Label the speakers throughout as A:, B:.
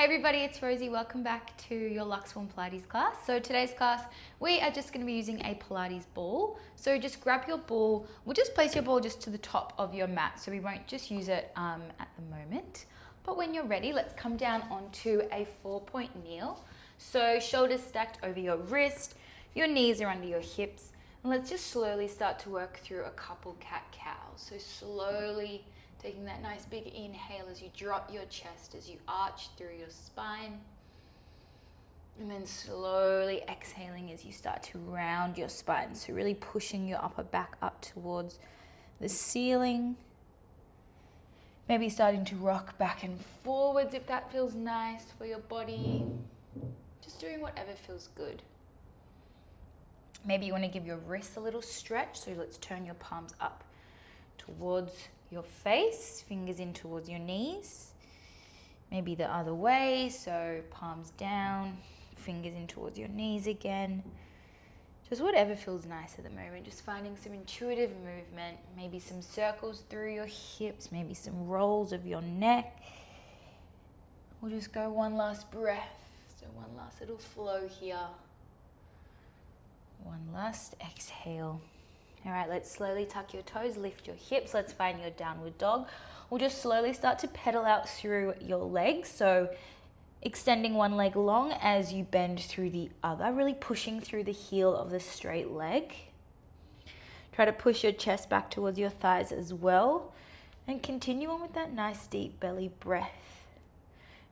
A: Hey everybody, it's Rosie. Welcome back to your Luxform Pilates class. So today's class, we are just going to be using a Pilates ball. So just grab your ball. We'll just place your ball just to the top of your mat. So we won't just use it at the moment. But when you're ready, let's come down onto a 4-point kneel. So shoulders stacked over your wrist, your knees are under your hips. And let's just slowly start to work through a couple cat-cows. So slowly taking that nice big inhale as you drop your chest, as you arch through your spine. And then slowly exhaling as you start to round your spine. So really pushing your upper back up towards the ceiling. Maybe starting to rock back and forwards if that feels nice for your body. Just doing whatever feels good. Maybe you want to give your wrists a little stretch. So let's turn your palms up towards your face, fingers in towards your knees. Maybe the other way, so palms down, fingers in towards your knees again. Just whatever feels nice at the moment. Just finding some intuitive movement, maybe some circles through your hips, maybe some rolls of your neck. We'll just go one last breath. So one last little flow here. One last exhale. All right, let's slowly tuck your toes, lift your hips. Let's find your downward dog. We'll just slowly start to pedal out through your legs. So extending one leg long as you bend through the other, really pushing through the heel of the straight leg. Try to push your chest back towards your thighs as well. And continue on with that nice deep belly breath.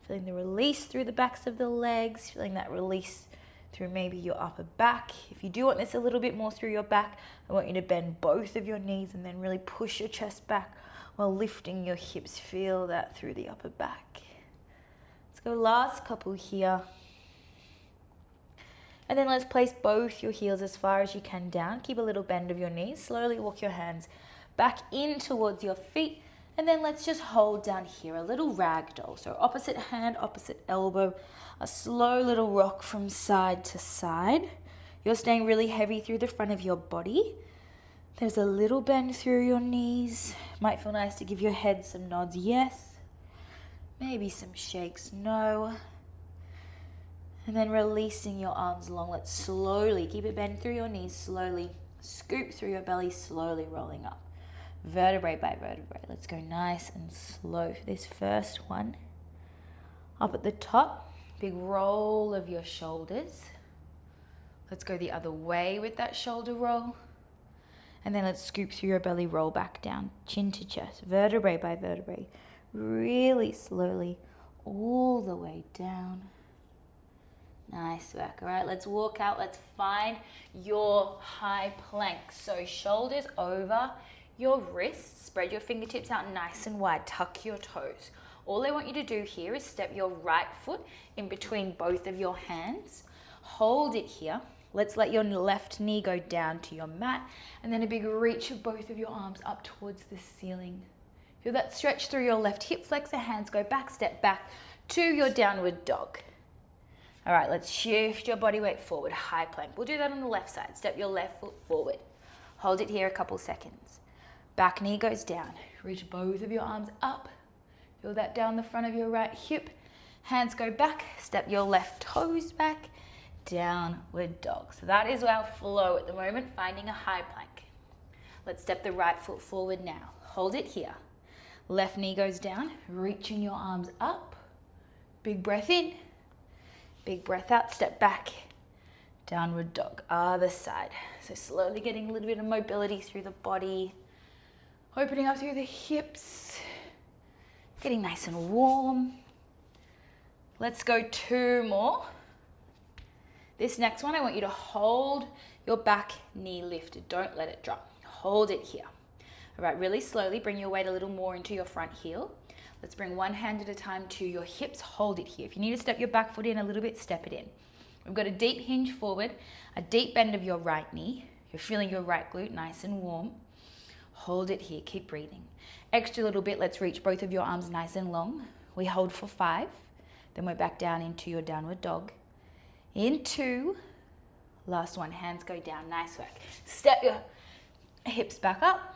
A: Feeling the release through the backs of the legs, feeling that release through maybe your upper back. If you do want this a little bit more through your back, I want you to bend both of your knees and then really push your chest back while lifting your hips. Feel that through the upper back. Let's go last couple here. And then let's place both your heels as far as you can down. Keep a little bend of your knees. Slowly walk your hands back in towards your feet. And then let's just hold down here, a little ragdoll. So opposite hand, opposite elbow, a slow little rock from side to side. You're staying really heavy through the front of your body. There's a little bend through your knees. Might feel nice to give your head some nods, yes. Maybe some shakes, no. And then releasing your arms long. Let's slowly keep it bend through your knees, slowly scoop through your belly, slowly rolling up. Vertebrae by vertebrae. Let's go nice and slow for this first one. Up at the top, big roll of your shoulders. Let's go the other way with that shoulder roll. And then let's scoop through your belly, roll back down, chin to chest, vertebrae by vertebrae. Really slowly, all the way down. Nice work. All right, let's walk out. Let's find your high plank. So shoulders over your wrists, spread your fingertips out nice and wide, tuck your toes. All I want you to do here is step your right foot in between both of your hands. Hold it here. Let's let your left knee go down to your mat, and then a big reach of both of your arms up towards the ceiling. Feel that stretch through your left hip flexor, hands go back, step back to your downward dog. All right, let's shift your body weight forward, high plank. We'll do that on the left side. Step your left foot forward. Hold it here a couple seconds. Back knee goes down. Reach both of your arms up. Feel that down the front of your right hip. Hands go back. Step your left toes back. Downward dog. So that is our flow at the moment, finding a high plank. Let's step the right foot forward now. Hold it here. Left knee goes down. Reaching your arms up. Big breath in. Big breath out. Step back. Downward dog. Other side. So slowly getting a little bit of mobility through the body. Opening up through the hips, getting nice and warm. Let's go 2 more. This next one, I want you to hold your back knee lifted. Don't let it drop. Hold it here. All right, really slowly bring your weight a little more into your front heel. Let's bring one hand at a time to your hips. Hold it here. If you need to step your back foot in a little bit, step it in. We've got a deep hinge forward, a deep bend of your right knee. You're feeling your right glute nice and warm. Hold it here, keep breathing. Extra little bit, let's reach both of your arms nice and long. We hold for 5, then we're back down into your downward dog. In 2, last one, hands go down, nice work. Step your hips back up.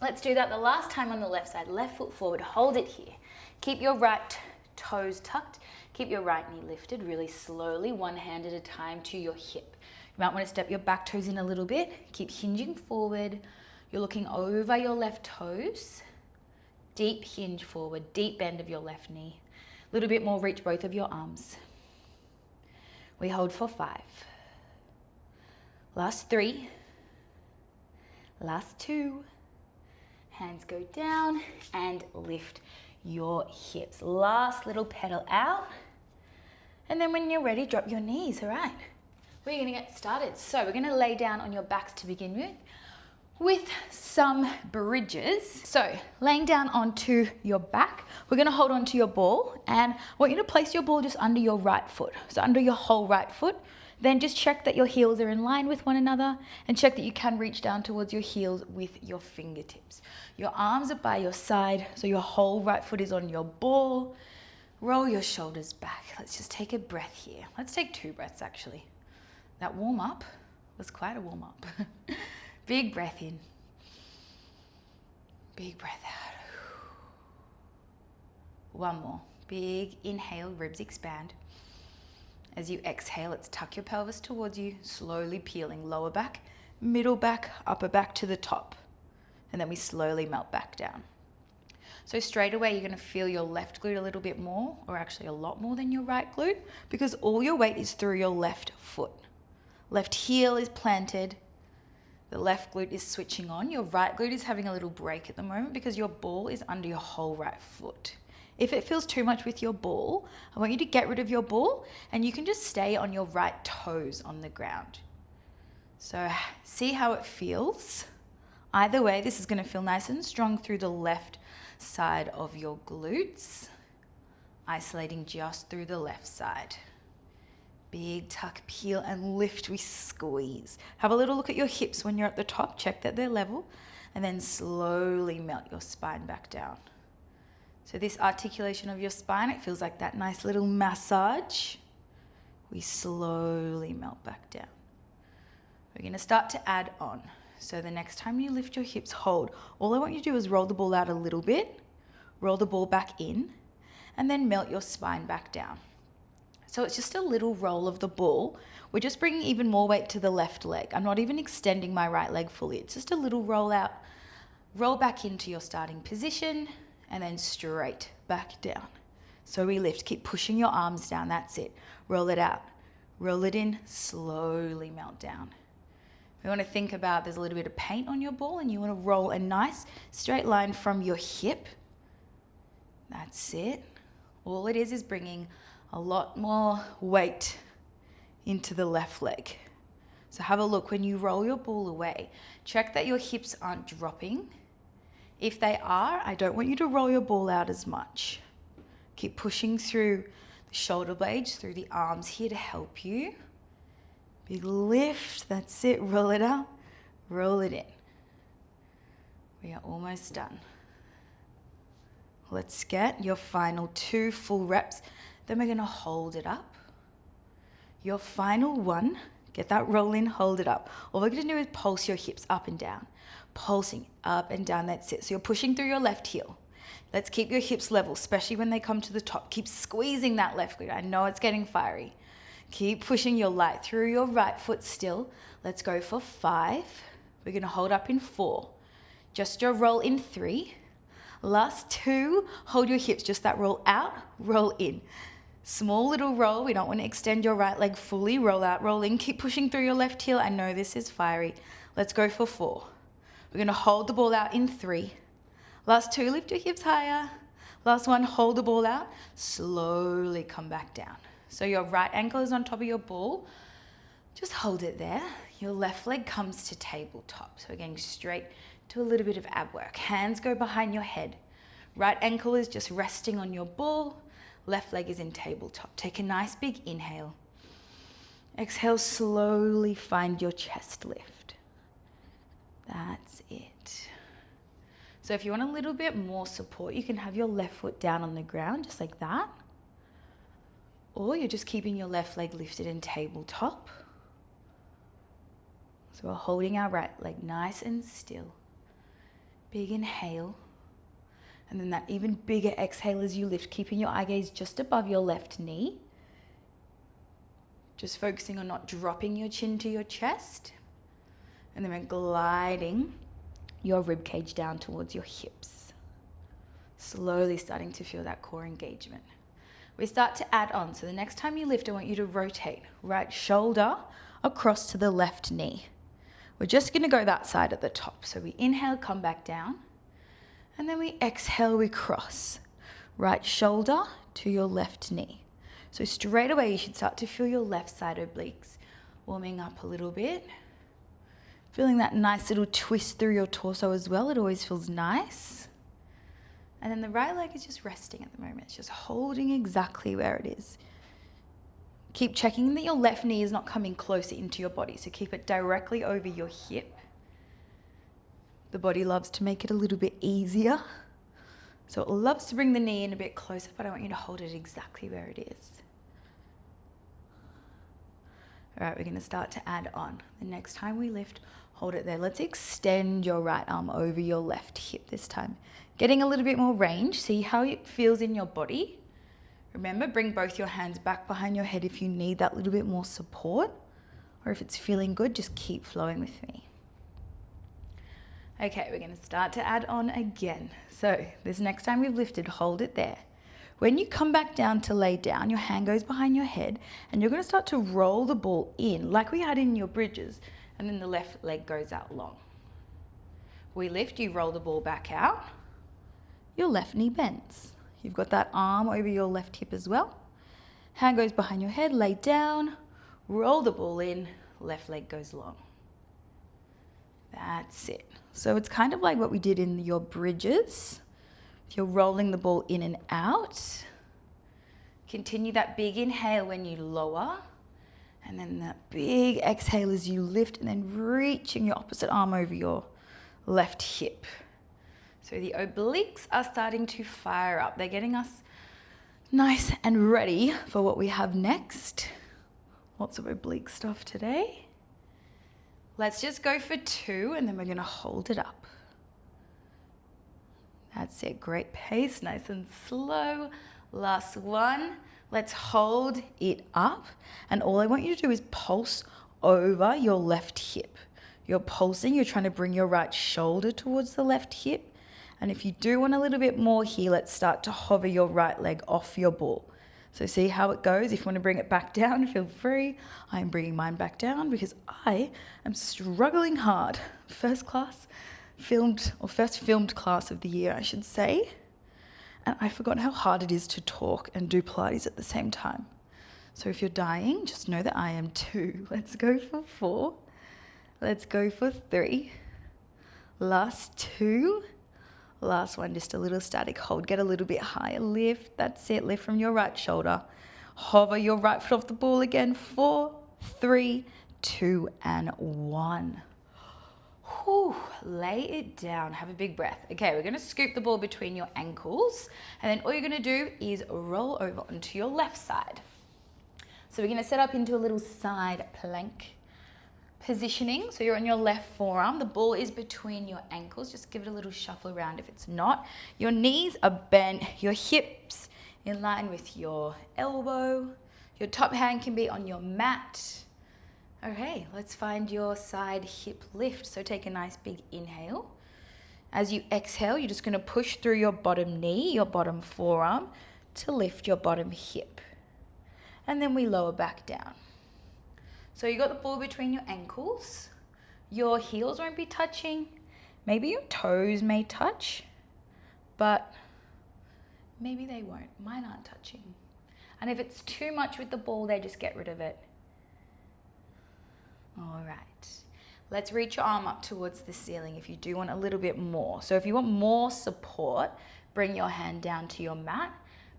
A: Let's do that the last time on the left side. Left foot forward, hold it here. Keep your right toes tucked. Keep your right knee lifted really slowly, one hand at a time to your hip. You might want to step your back toes in a little bit. Keep hinging forward. You're looking over your left toes. Deep hinge forward, deep bend of your left knee. A little bit more, reach both of your arms. We hold for 5. Last 3. Last 2. Hands go down and lift your hips. Last little pedal out. And then when you're ready, drop your knees, all right? We're gonna get started. So we're gonna lay down on your backs to begin with some bridges. So laying down onto your back, we're gonna hold onto your ball, and I want you to place your ball just under your right foot. So under your whole right foot. Then just check that your heels are in line with one another, and check that you can reach down towards your heels with your fingertips. Your arms are by your side, so your whole right foot is on your ball. Roll your shoulders back. Let's just take a breath here. Let's take 2 breaths actually. That warm up was quite a warm up. Big breath in. Big breath out. One more. Big inhale, ribs expand. As you exhale, let's tuck your pelvis towards you, slowly peeling lower back, middle back, upper back to the top. And then we slowly melt back down. So straight away, you're gonna feel your left glute a little bit more, or actually a lot more than your right glute, because all your weight is through your left foot. Left heel is planted. The left glute is switching on. Your right glute is having a little break at the moment because your ball is under your whole right foot. If it feels too much with your ball, I want you to get rid of your ball, and you can just stay on your right toes on the ground. So see how it feels. Either way, this is gonna feel nice and strong through the left side of your glutes, isolating just through the left side. Big tuck, peel and lift, we squeeze. Have a little look at your hips when you're at the top, check that they're level, and then slowly melt your spine back down. So this articulation of your spine, it feels like that nice little massage. We slowly melt back down. We're gonna start to add on. So the next time you lift your hips, hold. All I want you to do is roll the ball out a little bit, roll the ball back in, and then melt your spine back down. So it's just a little roll of the ball. We're just bringing even more weight to the left leg. I'm not even extending my right leg fully. It's just a little roll out, roll back into your starting position, and then straight back down. So we lift, keep pushing your arms down, that's it. Roll it out, roll it in, slowly melt down. We want to think about there's a little bit of paint on your ball, and you want to roll a nice straight line from your hip. That's it. All it is bringing a lot more weight into the left leg. So have a look when you roll your ball away. Check that your hips aren't dropping. If they are, I don't want you to roll your ball out as much. Keep pushing through the shoulder blades, through the arms here to help you. Big lift, that's it, roll it out, roll it in. We are almost done. Let's get your final 2 full reps, then we're gonna hold it up. Your final 1, get that roll in, hold it up. All we're gonna do is pulse your hips up and down. Pulsing up and down, that's it. So you're pushing through your left heel. Let's keep your hips level, especially when they come to the top. Keep squeezing that left glute. I know it's getting fiery. Keep pushing your light through your right foot still. Let's go for 5. We're gonna hold up in 4. Just your roll in 3. Last 2, hold your hips, just that roll out, roll in. Small little roll, we don't wanna extend your right leg fully. Roll out, roll in, keep pushing through your left heel. I know this is fiery. Let's go for 4. We're gonna hold the ball out in 3. Last 2, lift your hips higher. Last 1, hold the ball out, slowly come back down. So your right ankle is on top of your ball. Just hold it there. Your left leg comes to tabletop. So we're getting straight to a little bit of ab work. Hands go behind your head. Right ankle is just resting on your ball. Left leg is in tabletop. Take a nice big inhale. Exhale, slowly find your chest lift. That's it. So if you want a little bit more support, you can have your left foot down on the ground, just like that. Or you're just keeping your left leg lifted in tabletop. So we're holding our right leg nice and still. Big inhale. And then that even bigger exhale as you lift, keeping your eye gaze just above your left knee. Just focusing on not dropping your chin to your chest. And then we're gliding your rib cage down towards your hips. Slowly starting to feel that core engagement. We start to add on. So the next time you lift, I want you to rotate right shoulder across to the left knee. We're just going to go that side at the top. So we inhale, come back down. And then we exhale, we cross. Right shoulder to your left knee. So straight away, you should start to feel your left side obliques warming up a little bit. Feeling that nice little twist through your torso as well. It always feels nice. And then the right leg is just resting at the moment. It's just holding exactly where it is. Keep checking that your left knee is not coming closer into your body. So keep it directly over your hip. The body loves to make it a little bit easier. So it loves to bring the knee in a bit closer, but I want you to hold it exactly where it is. All right, we're going to start to add on. The next time we lift, hold it there. Let's extend your right arm over your left hip this time. Getting a little bit more range. See how it feels in your body. Remember, bring both your hands back behind your head if you need that little bit more support. Or if it's feeling good, just keep flowing with me. Okay, we're going to start to add on again. So this next time we've lifted, hold it there. When you come back down to lay down, your hand goes behind your head and you're going to start to roll the ball in like we had in your bridges, and then the left leg goes out long. We lift, you roll the ball back out, your left knee bends. You've got that arm over your left hip as well. Hand goes behind your head, lay down, roll the ball in, left leg goes long. That's it. So it's kind of like what we did in your bridges. You're rolling the ball in and out. Continue that big inhale when you lower. And then that big exhale as you lift, and then reaching your opposite arm over your left hip. So the obliques are starting to fire up. They're getting us nice and ready for what we have next. Lots of oblique stuff today. Let's just go for 2 and then we're going to hold it up. That's it, great pace, nice and slow. Last one, let's hold it up. And all I want you to do is pulse over your left hip. You're pulsing, you're trying to bring your right shoulder towards the left hip. And if you do want a little bit more here, let's start to hover your right leg off your ball. So see how it goes. If you want to bring it back down, feel free. I'm bringing mine back down because I am struggling hard. First filmed class of the year, I should say. And I forgot how hard it is to talk and do Pilates at the same time. So if you're dying, just know that I am too. Let's go for 4. Let's go for 3. Last 2. Last one, just a little static hold. Get a little bit higher. Lift. That's it. Lift from your right shoulder. Hover your right foot off the ball again. 4, 3, 2, and 1. Whew, lay it down. Have a big breath. Okay, we're going to scoop the ball between your ankles. And then all you're going to do is roll over onto your left side. So we're going to set up into a little side plank positioning. So you're on your left forearm. The ball is between your ankles. Just give it a little shuffle around if it's not. Your knees are bent. Your hips in line with your elbow. Your top hand can be on your mat. Okay, let's find your side hip lift. So take a nice big inhale. As you exhale, you're just going to push through your bottom knee, your bottom forearm to lift your bottom hip. And then we lower back down. So you got the ball between your ankles. Your heels won't be touching. Maybe your toes may touch, but maybe they won't. Mine aren't touching. And if it's too much with the ball there, just get rid of it. All right. Let's reach your arm up towards the ceiling if you do want a little bit more. So if you want more support, bring your hand down to your mat.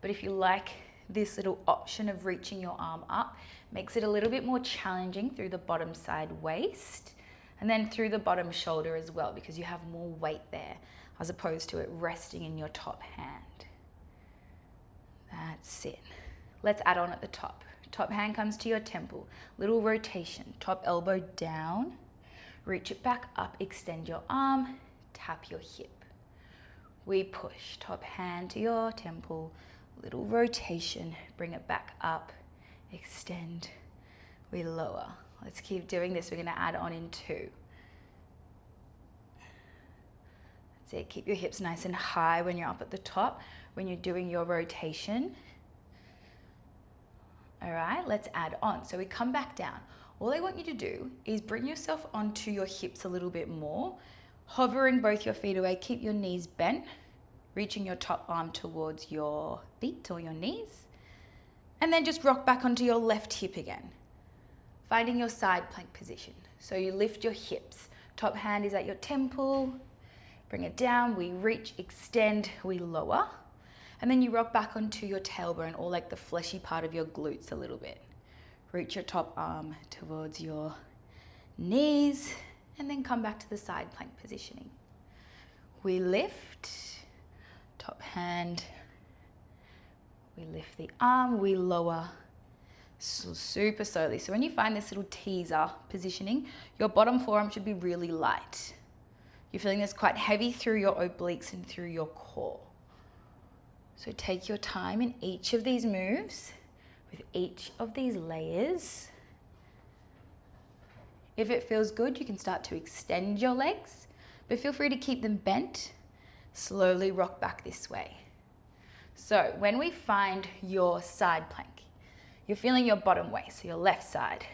A: But if you like this little option of reaching your arm up, makes it a little bit more challenging through the bottom side waist and then through the bottom shoulder as well, because you have more weight there as opposed to it resting in your top hand. That's it. Let's add on at the top. Top hand comes to your temple, little rotation, top elbow down, reach it back up, extend your arm, tap your hip. we push. Top hand to your temple, little rotation, bring it back up, extend, we lower. Let's keep doing this. We're gonna add on in 2. That's it, keep your hips nice and high when you're up at the top, when you're doing your rotation. All right, let's add on. So we come back down. All I want you to do is bring yourself onto your hips a little bit more, hovering both your feet away, keep your knees bent, reaching your top arm towards your feet or your knees, and then just rock back onto your left hip again, finding your side plank position. So you lift your hips, top hand is at your temple, bring it down, we reach, extend, we lower, and then you rock back onto your tailbone or like the fleshy part of your glutes a little bit. Reach your top arm towards your knees and then come back to the side plank positioning. We lift, top hand, we lift the arm, we lower, so super slowly. So when you find this little teaser positioning, your bottom forearm should be really light. You're feeling this quite heavy through your obliques and through your core. So take your time in each of these moves, with each of these layers. If it feels good, you can start to extend your legs, but feel free to keep them bent. Slowly rock back this way. So when we find your side plank, you're feeling your bottom waist, so your left side.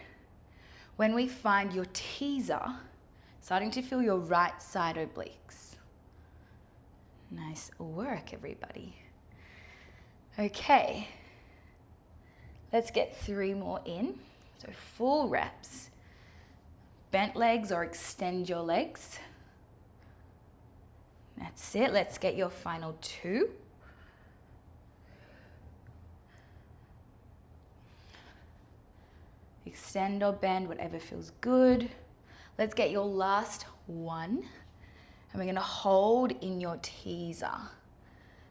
A: When we find your teaser, starting to feel your right side obliques. Nice work, everybody. Okay. Let's get 3 more in. So full reps. Bent legs or extend your legs. That's it. Let's get your final 2. Extend or bend, whatever feels good. Let's get your last 1. And we're gonna hold in your teaser.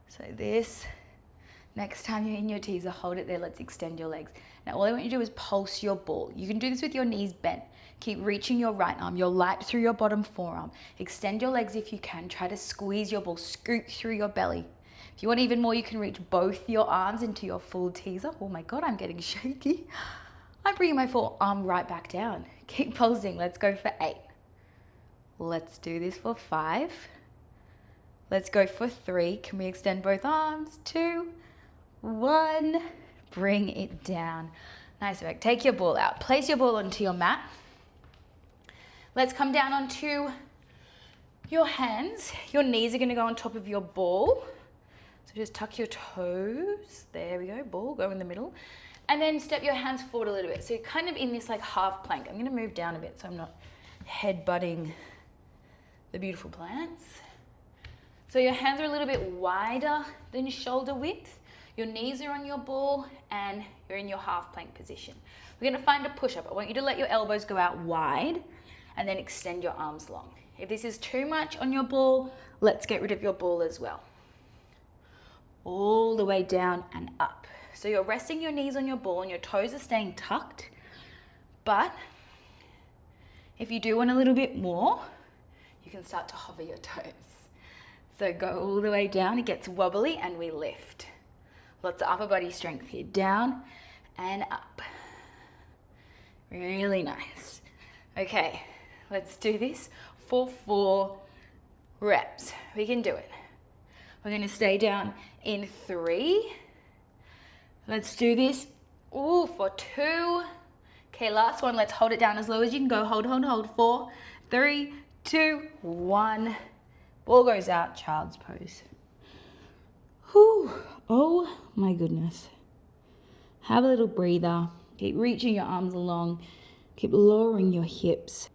A: So this, next time you're in your teaser, hold it there. Let's extend your legs. Now, all I want you to do is pulse your ball. You can do this with your knees bent. Keep reaching your right arm, your light through your bottom forearm. Extend your legs if you can. Try to squeeze your ball, scoot through your belly. If you want even more, you can reach both your arms into your full teaser. Oh my God, I'm getting shaky. I'm bringing my full arm right back down. Keep pulsing. Let's go for 8. Let's do this for 5. Let's go for 3. Can we extend both arms? 2, 1. Bring it down. Nice work. Take your ball out. Place your ball onto your mat. Let's come down onto your hands. Your knees are going to go on top of your ball. So just tuck your toes. There we go. Ball, go in the middle. And then step your hands forward a little bit. So you're kind of in this like half plank. I'm going to move down a bit so I'm not head-butting the beautiful plants. So your hands are a little bit wider than your shoulder width. Your knees are on your ball and you're in your half plank position. We're going to find a push-up. I want you to let your elbows go out wide and then extend your arms long. If this is too much on your ball, let's get rid of your ball as well. All the way down and up. So you're resting your knees on your ball and your toes are staying tucked. But if you do want a little bit more, you can start to hover your toes. So go all the way down, it gets wobbly and we lift. Lots of upper body strength here, down and up. Really nice. Okay, let's do this for 4 reps. We can do it. We're gonna stay down in 3. Let's do this, for 2. Okay, last one, let's hold it down as low as you can go. Hold, hold, hold. 4, 3, 2, 1. Ball goes out, child's pose. Whew. Oh my goodness. Have a little breather. Keep reaching your arms along. Keep lowering your hips.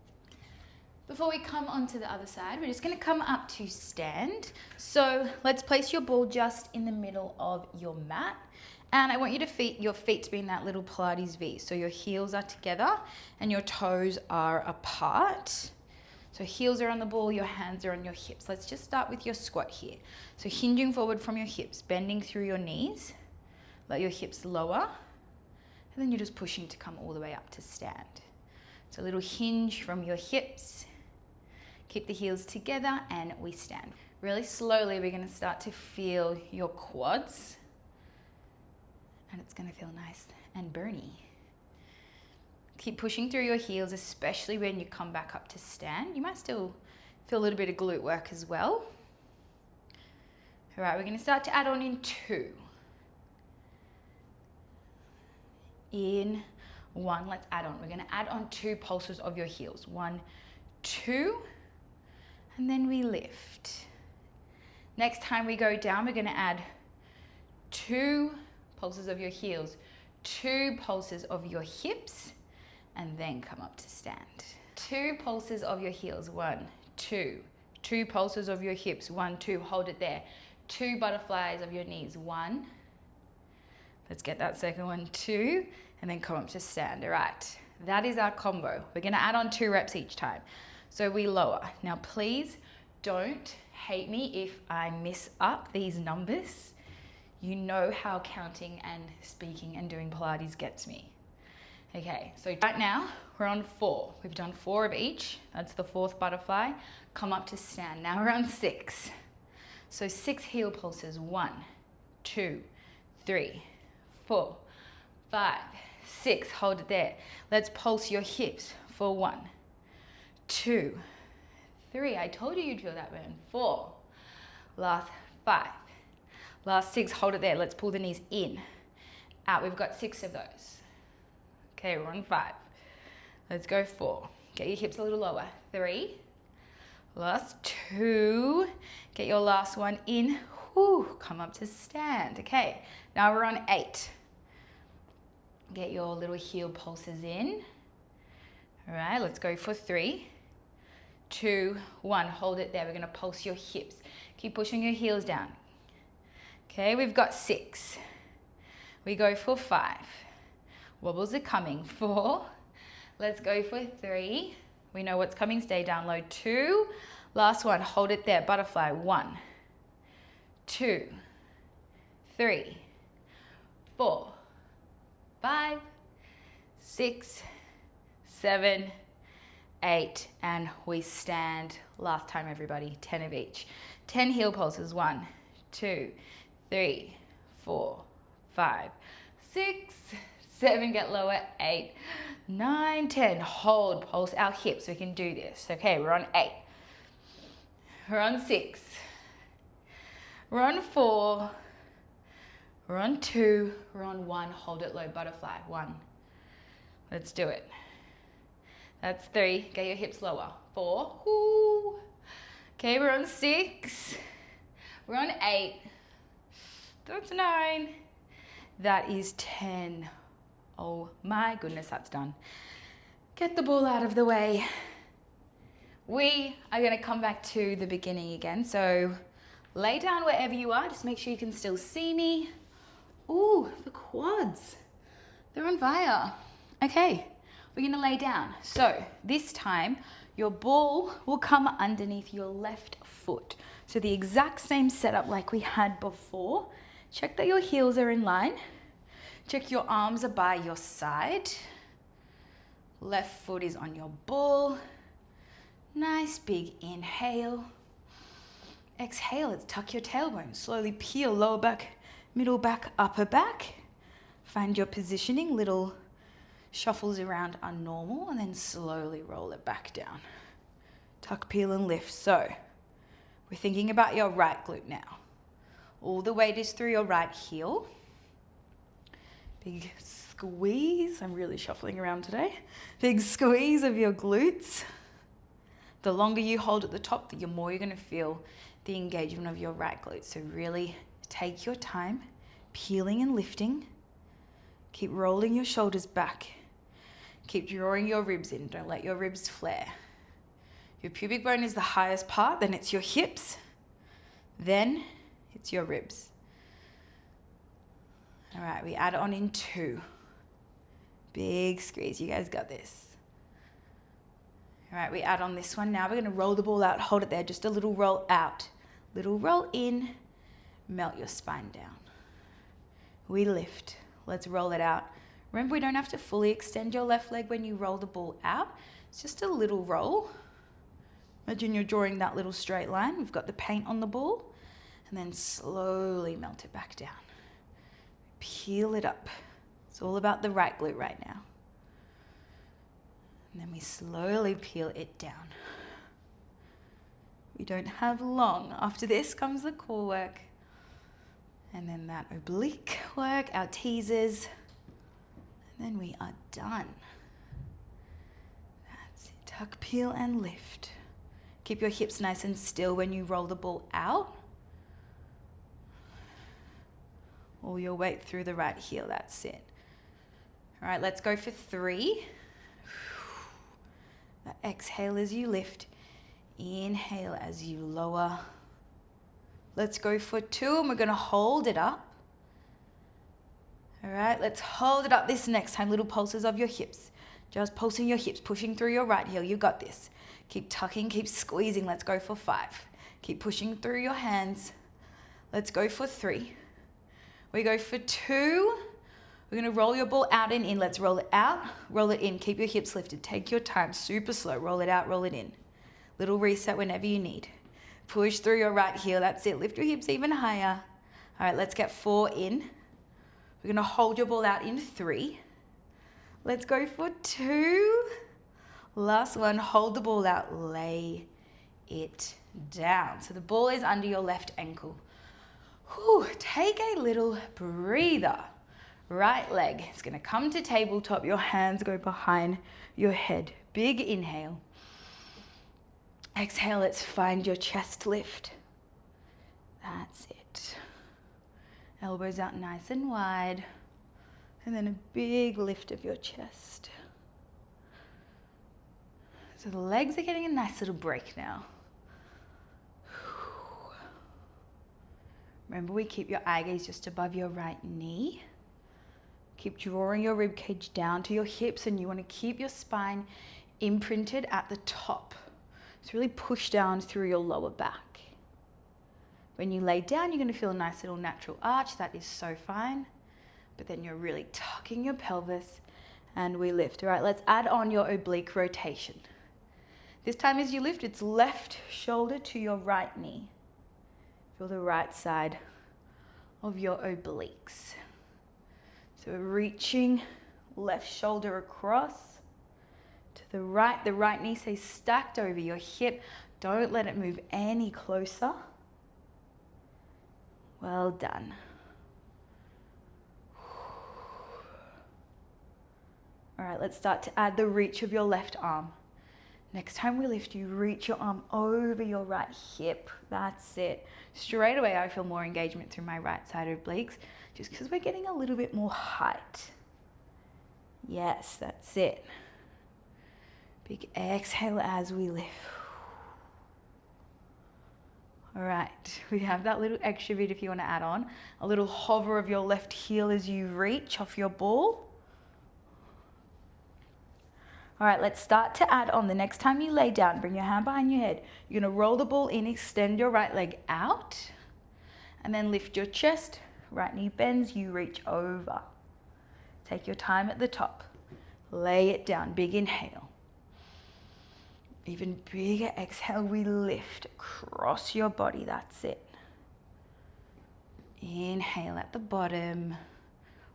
A: Before we come onto the other side, we're just going to come up to stand. So let's place your ball just in the middle of your mat. And I want you to your feet to be in that little Pilates V. So your heels are together and your toes are apart. So heels are on the ball, your hands are on your hips. Let's just start with your squat here. So hinging forward from your hips, bending through your knees. Let your hips lower. And then you're just pushing to come all the way up to stand. So a little hinge from your hips. Keep the heels together and we stand. Really slowly, we're gonna start to feel your quads, and it's gonna feel nice and burny. Keep pushing through your heels, especially when you come back up to stand. You might still feel a little bit of glute work as well. All right, we're gonna start to add on in 2. In 1, let's add on. We're gonna add on 2 pulses of your heels. 1, 2, and then we lift. Next time we go down, we're gonna add 2 pulses of your heels, 2 pulses of your hips, and then come up to stand. 2 pulses of your heels, 1, 2. 2 pulses of your hips, 1, 2, hold it there. 2 butterflies of your knees, 1. Let's get that second one, 2, and then come up to stand. All right, that is our combo. We're gonna add on 2 reps each time. So we lower. Now please don't hate me if I miss up these numbers. You know how counting and speaking and doing Pilates gets me. Okay, so right now we're on 4. We've done 4 of each. That's the 4th butterfly. Come up to stand. Now we're on 6. So 6 heel pulses. 1, 2, 3, 4, 5, 6. Hold it there. Let's pulse your hips for 1, 2, 3. I told you you'd feel that burn. 4. Last 5. Last 6. Hold it there. Let's pull the knees in, out. We've got 6 of those. Okay, we're on 5. Let's go 4. Get your hips a little lower. 3. Last 2. Get your last one in. Whew, come up to stand. Okay, now we're on 8. Get your little heel pulses in. All right, let's go for 3, 2, 1. Hold it there. We're gonna pulse your hips. Keep pushing your heels down. Okay, we've got 6. We go for 5. Wobbles are coming. 4. Let's go for 3. We know what's coming. Stay down low. 2. Last one. Hold it there. Butterfly. 1, 2, 3, 4, 5, 6, 7, 8, and we stand. Last time, everybody. 10 of each. 10 heel pulses. 1, 2, 3, 4, 5, 6, 7. Get lower. 8, 9, 10. Hold. Pulse our hips. We can do this. Okay, we're on 8. We're on 6. We're on 4. We're on 2. We're on 1. Hold it low. Butterfly. 1. Let's do it. That's 3. Get your hips lower. 4. Woo. Okay, we're on 6. We're on 8. That's 9. That is 10. Oh my goodness, that's done. Get the ball out of the way. We are going to come back to the beginning again. So lay down wherever you are. Just make sure you can still see me. Ooh, the quads. They're on fire. Okay, we're going to lay down. So this time, your ball will come underneath your left foot. So the exact same setup like we had before. Check that your heels are in line. Check your arms are by your side. Left foot is on your ball. Nice big inhale. Exhale, let's tuck your tailbone. Slowly peel lower back, middle back, upper back. Find your positioning. Little shuffles around are normal, and then slowly roll it back down. Tuck, peel, and lift. So we're thinking about your right glute now. All the weight is through your right heel. Big squeeze. I'm really shuffling around today. Big squeeze of your glutes. The longer you hold at the top, the more you're going to feel the engagement of your right glute. So really take your time, peeling and lifting. Keep rolling your shoulders back. Keep drawing your ribs in. Don't let your ribs flare. Your pubic bone is the highest part, then it's your hips, then it's your ribs. All right, we add on in 2. Big squeeze. You guys got this. All right, we add on this one. Now we're going to roll the ball out. Hold it there. Just a little roll out. Little roll in. Melt your spine down. We lift. Let's roll it out. Remember, we don't have to fully extend your left leg when you roll the ball out. It's just a little roll. Imagine you're drawing that little straight line. We've got the paint on the ball, and then slowly melt it back down. Peel it up. It's all about the right glute right now. And then we slowly peel it down. We don't have long. After this comes the core work. And then that oblique work, our teasers. And then we are done. That's it. Tuck, peel, and lift. Keep your hips nice and still when you roll the ball out. All your weight through the right heel, that's it. All right, let's go for 3. Exhale as you lift. Inhale as you lower. Let's go for 2, and we're gonna hold it up. All right, let's hold it up this next time. Little pulses of your hips. Just pulsing your hips, pushing through your right heel. You got this. Keep tucking, keep squeezing. Let's go for 5. Keep pushing through your hands. Let's go for 3. We go for 2. We're gonna roll your ball out and in. Let's roll it out, roll it in. Keep your hips lifted. Take your time, super slow. Roll it out, roll it in. Little reset whenever you need. Push through your right heel, that's it. Lift your hips even higher. All right, let's get 4 in. We're gonna hold your ball out in 3. Let's go for 2. Last one, hold the ball out, lay it down. So the ball is under your left ankle. Whew, take a little breather. Right leg is gonna come to tabletop. Your hands go behind your head. Big inhale. Exhale, let's find your chest lift. That's it. Elbows out nice and wide. And then a big lift of your chest. So the legs are getting a nice little break now. Remember, we keep your eye gaze just above your right knee. Keep drawing your rib cage down to your hips, and you want to keep your spine imprinted at the top. So really push down through your lower back. When you lay down, you're going to feel a nice little natural arch. That is so fine. But then you're really tucking your pelvis, and we lift. All right, let's add on your oblique rotation. This time as you lift, it's left shoulder to your right knee. Feel the right side of your obliques. So reaching left shoulder across to the right knee stays stacked over your hip. Don't let it move any closer. Well done. All right, let's start to add the reach of your left arm. Next time we lift, you reach your arm over your right hip. That's it. Straight away, I feel more engagement through my right side obliques, just because we're getting a little bit more height. Yes, that's it. Big exhale as we lift. All right, we have that little extra bit if you want to add on. A little hover of your left heel as you reach off your ball. All right, let's start to add on. The next time you lay down, bring your hand behind your head. You're gonna roll the ball in, extend your right leg out, and then lift your chest. Right knee bends, you reach over. Take your time at the top. Lay it down, big inhale. Even bigger exhale, we lift across your body, that's it. Inhale at the bottom.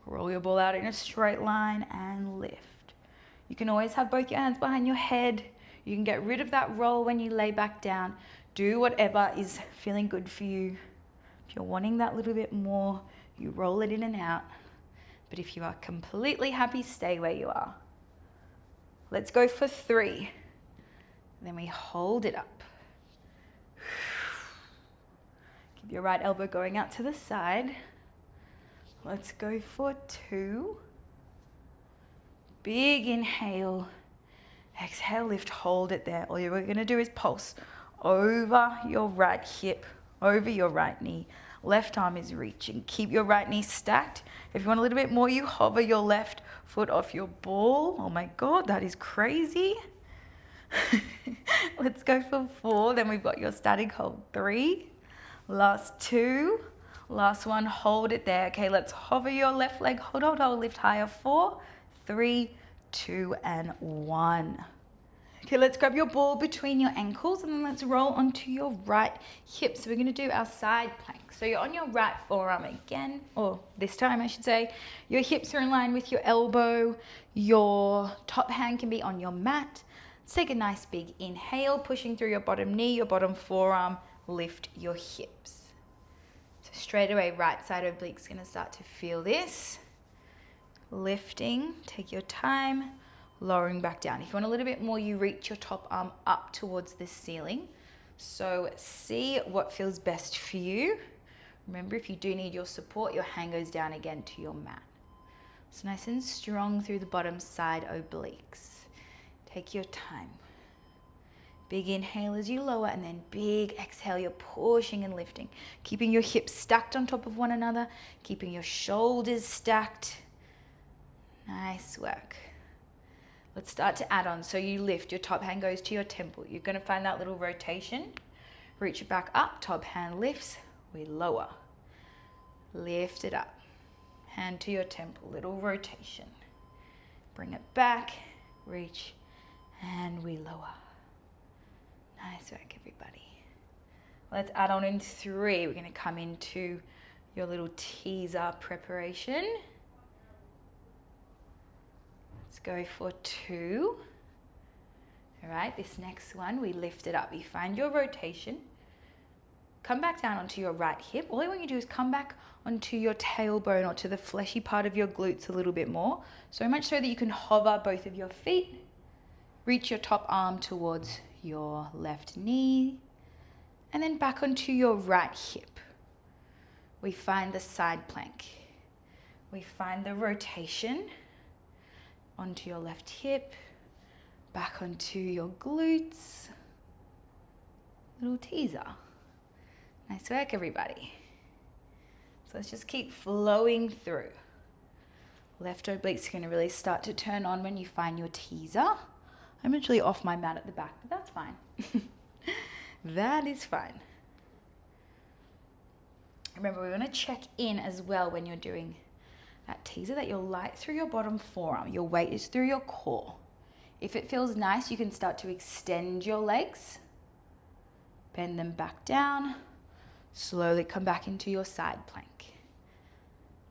A: Roll your ball out in a straight line and lift. You can always have both your hands behind your head. You can get rid of that roll when you lay back down. Do whatever is feeling good for you. If you're wanting that little bit more, you roll it in and out. But if you are completely happy, stay where you are. Let's go for 3. Then we hold it up. Keep your right elbow going out to the side. Let's go for 2. Big inhale, exhale, lift, hold it there. All you're gonna do is pulse over your right hip, over your right knee. Left arm is reaching. Keep your right knee stacked. If you want a little bit more, you hover your left foot off your ball. Oh my God, that is crazy. Let's go for 4. Then we've got your static hold. 3, last 2, last one, hold it there. Okay, let's hover your left leg, hold, lift higher. 4, 3, 2, and 1. Okay, let's grab your ball between your ankles and then let's roll onto your right hip. So we're gonna do our side plank. So you're on your right forearm again, or this time I should say. Your hips are in line with your elbow. Your top hand can be on your mat. Let's take a nice big inhale, pushing through your bottom knee, your bottom forearm, lift your hips. So straight away, right side oblique's gonna start to feel this. Lifting, take your time. Lowering back down. If you want a little bit more, you reach your top arm up towards the ceiling. So see what feels best for you. Remember, if you do need your support, your hand goes down again to your mat. So nice and strong through the bottom side obliques. Take your time. Big inhale as you lower, and then big exhale, you're pushing and lifting. Keeping your hips stacked on top of one another, keeping your shoulders stacked. Nice work. Let's start to add on. So you lift, your top hand goes to your temple. You're gonna find that little rotation. Reach it back up, top hand lifts, we lower. Lift it up. Hand to your temple, little rotation. Bring it back, reach, and we lower. Nice work, everybody. Let's add on in 3. We're gonna come into your little teaser preparation. Let's go for 2. All right, this next one, we lift it up. You find your rotation. Come back down onto your right hip. All I want you to do is come back onto your tailbone or to the fleshy part of your glutes a little bit more. So much so that you can hover both of your feet. Reach your top arm towards your left knee. And then back onto your right hip. We find the side plank. We find the rotation. Onto your left hip, back onto your glutes. Little teaser. Nice work, everybody. So let's just keep flowing through. Left obliques are going to really start to turn on when you find your teaser. I'm actually off my mat at the back, but that's fine. That is fine. Remember, we want to check in as well when you're doing that teaser, that you're light through your bottom forearm. Your weight is through your core. If it feels nice, you can start to extend your legs. Bend them back down. Slowly come back into your side plank.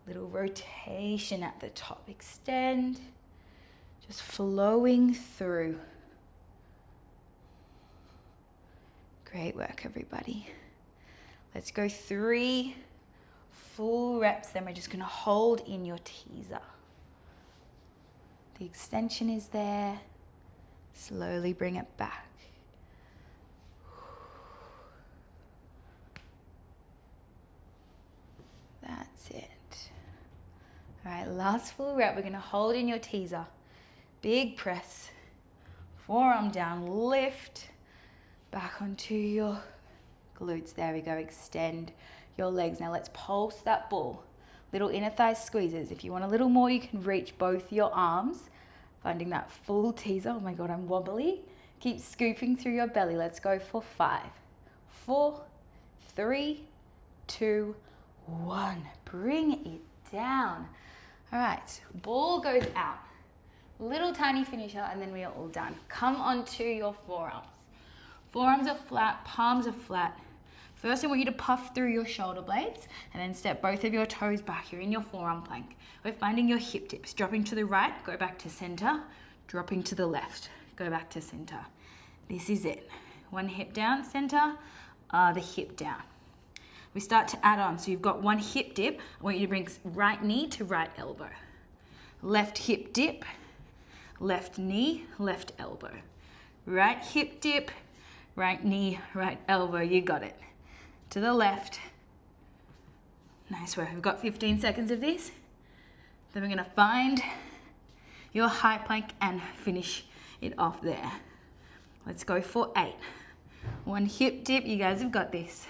A: Little rotation at the top. Extend. Just flowing through. Great work, everybody. Let's go 3 full reps, then we're just going to hold in your teaser. The extension is there. Slowly bring it back. That's it. All right, last full rep. We're going to hold in your teaser. Big press. Forearm down, lift. Back onto your glutes. There we go. Extend your legs. Now let's pulse that ball. Little inner thigh squeezes. If you want a little more, you can reach both your arms, finding that full teaser. Oh my God, I'm wobbly. Keep scooping through your belly. Let's go for 5, 4, 3, 2, 1. Bring it down. All right, ball goes out. Little tiny finisher, and then we are all done. Come onto your forearms. Forearms are flat, palms are flat. First, I want you to puff through your shoulder blades and then step both of your toes back. You're in your forearm plank. We're finding your hip dips. Dropping to the right, go back to center. Dropping to the left, go back to center. This is it. One hip down, center, the hip down. We start to add on. So you've got one hip dip. I want you to bring right knee to right elbow. Left hip dip, left knee, left elbow. Right hip dip, right knee, right elbow. You got it. To the left. Nice work. We've got 15 seconds of this. Then we're going to find your high plank and finish it off there. Let's go for 8. One hip dip. You guys have got this.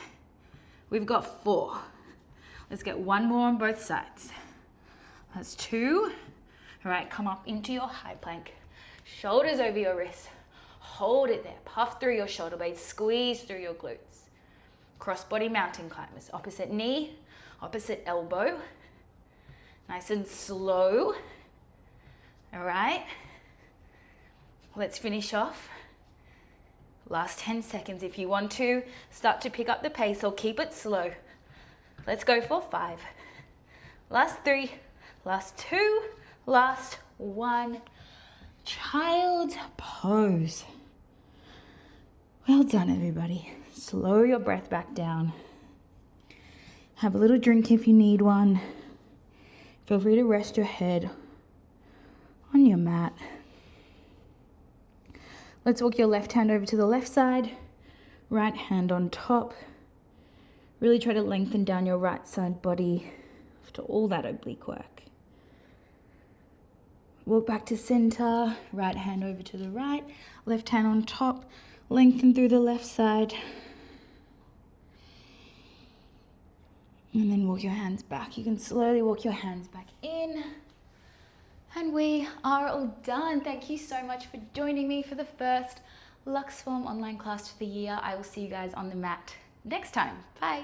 A: We've got 4. Let's get one more on both sides. That's 2. All right, come up into your high plank. Shoulders over your wrists. Hold it there. Puff through your shoulder blades. Squeeze through your glutes. Cross-body mountain climbers. Opposite knee, opposite elbow. Nice and slow. All right. Let's finish off Last 10 seconds. If you want to start to pick up the pace or keep it slow, let's go for 5. Last 3, last 2, last 1. Child's pose. Well done, everybody. Slow your breath back down. Have a little drink if you need one. Feel free to rest your head on your mat. Let's walk your left hand over to the left side, right hand on top. Really try to lengthen down your right side body after all that oblique work. Walk back to center, right hand over to the right, left hand on top, lengthen through the left side. And then walk your hands back. You can slowly walk your hands back in. And we are all done. Thank you so much for joining me for the first Luxform online class for the year. I will see you guys on the mat next time. Bye.